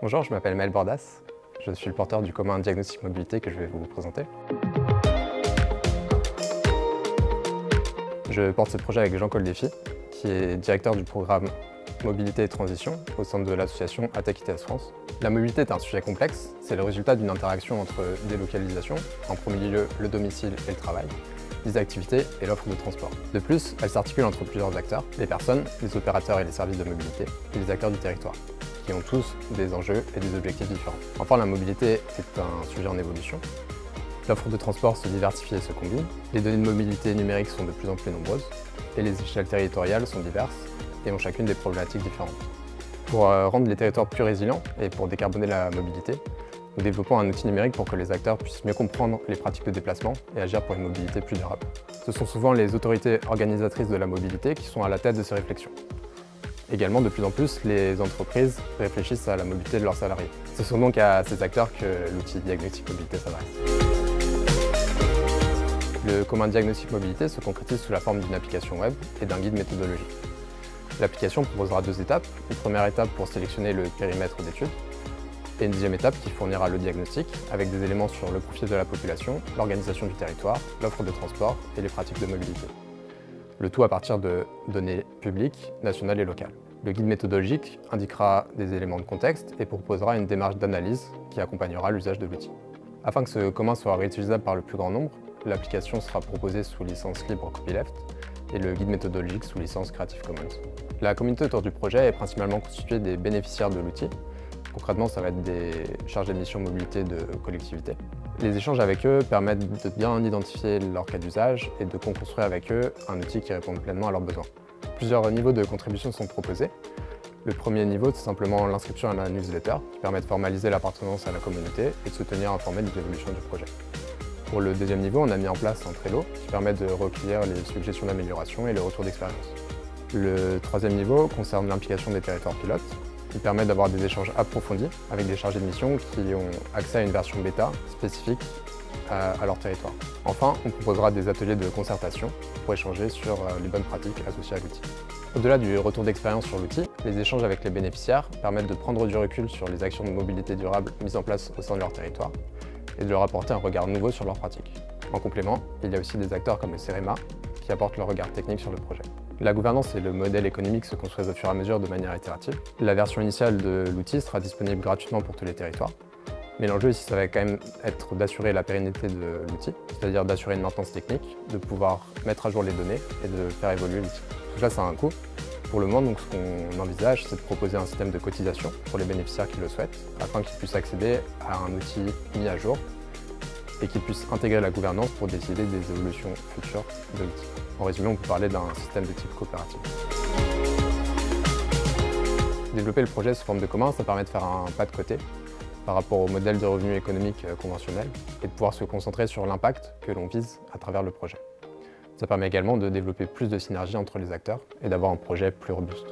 Bonjour, je m'appelle Maël Bordas. Je suis le porteur du commun Diagnostic Mobilité que je vais vous présenter. Je porte ce projet avec Jean-Col Défi, qui est directeur du programme Mobilité et Transition au sein de l'association Attaque ITS France. La mobilité est un sujet complexe, c'est le résultat d'une interaction entre des localisations, en premier lieu le domicile et le travail, les activités et l'offre de transport. De plus, elle s'articule entre plusieurs acteurs, les personnes, les opérateurs et les services de mobilité, et les acteurs du territoire, qui ont tous des enjeux et des objectifs différents. Enfin, la mobilité est un sujet en évolution. L'offre de transport se diversifie et se combine, les données de mobilité numérique sont de plus en plus nombreuses, et les échelles territoriales sont diverses et ont chacune des problématiques différentes. Pour rendre les territoires plus résilients et pour décarboner la mobilité, nous développons un outil numérique pour que les acteurs puissent mieux comprendre les pratiques de déplacement et agir pour une mobilité plus durable. Ce sont souvent les autorités organisatrices de la mobilité qui sont à la tête de ces réflexions. Également, de plus en plus, les entreprises réfléchissent à la mobilité de leurs salariés. Ce sont donc à ces acteurs que l'outil Diagnostic Mobilité s'adresse. Le commun Diagnostic Mobilité se concrétise sous la forme d'une application web et d'un guide méthodologique. L'application proposera deux étapes. Une première étape pour sélectionner le périmètre d'étude et une deuxième étape qui fournira le diagnostic avec des éléments sur le profil de la population, l'organisation du territoire, l'offre de transport et les pratiques de mobilité. Le tout à partir de données publiques, nationales et locales. Le guide méthodologique indiquera des éléments de contexte et proposera une démarche d'analyse qui accompagnera l'usage de l'outil. Afin que ce commun soit réutilisable par le plus grand nombre, l'application sera proposée sous licence libre copyleft et le guide méthodologique sous licence Creative Commons. La communauté autour du projet est principalement constituée des bénéficiaires de l'outil. Concrètement, ça va être des chargés de mission mobilité de collectivités. Les échanges avec eux permettent de bien identifier leur cas d'usage et de co-construire avec eux un outil qui réponde pleinement à leurs besoins. Plusieurs niveaux de contribution sont proposés. Le premier niveau, c'est simplement l'inscription à la newsletter, qui permet de formaliser l'appartenance à la communauté et de se tenir informé de l'évolution du projet. Pour le deuxième niveau, on a mis en place un Trello qui permet de recueillir les suggestions d'amélioration et les retours d'expérience. Le troisième niveau concerne l'implication des territoires pilotes. Il permet d'avoir des échanges approfondis avec des chargés de mission qui ont accès à une version bêta spécifique à leur territoire. Enfin, on proposera des ateliers de concertation pour échanger sur les bonnes pratiques associées à l'outil. Au-delà du retour d'expérience sur l'outil, les échanges avec les bénéficiaires permettent de prendre du recul sur les actions de mobilité durable mises en place au sein de leur territoire et de leur apporter un regard nouveau sur leurs pratiques. En complément, il y a aussi des acteurs comme le CEREMA qui apportent leur regard technique sur le projet. La gouvernance et le modèle économique se construisent au fur et à mesure de manière itérative. La version initiale de l'outil sera disponible gratuitement pour tous les territoires. Mais l'enjeu ici, ça va quand même être d'assurer la pérennité de l'outil, c'est-à-dire d'assurer une maintenance technique, de pouvoir mettre à jour les données et de faire évoluer l'outil. Tout ça, ça a un coût. Pour le moment, donc, ce qu'on envisage, c'est de proposer un système de cotisation pour les bénéficiaires qui le souhaitent, afin qu'ils puissent accéder à un outil mis à jour et qu'ils puissent intégrer la gouvernance pour décider des évolutions futures de l'outil. En résumé, on peut parler d'un système de type coopératif. Développer le projet sous forme de commun, ça permet de faire un pas de côté par rapport au modèle de revenu économique conventionnel et de pouvoir se concentrer sur l'impact que l'on vise à travers le projet. Ça permet également de développer plus de synergie entre les acteurs et d'avoir un projet plus robuste.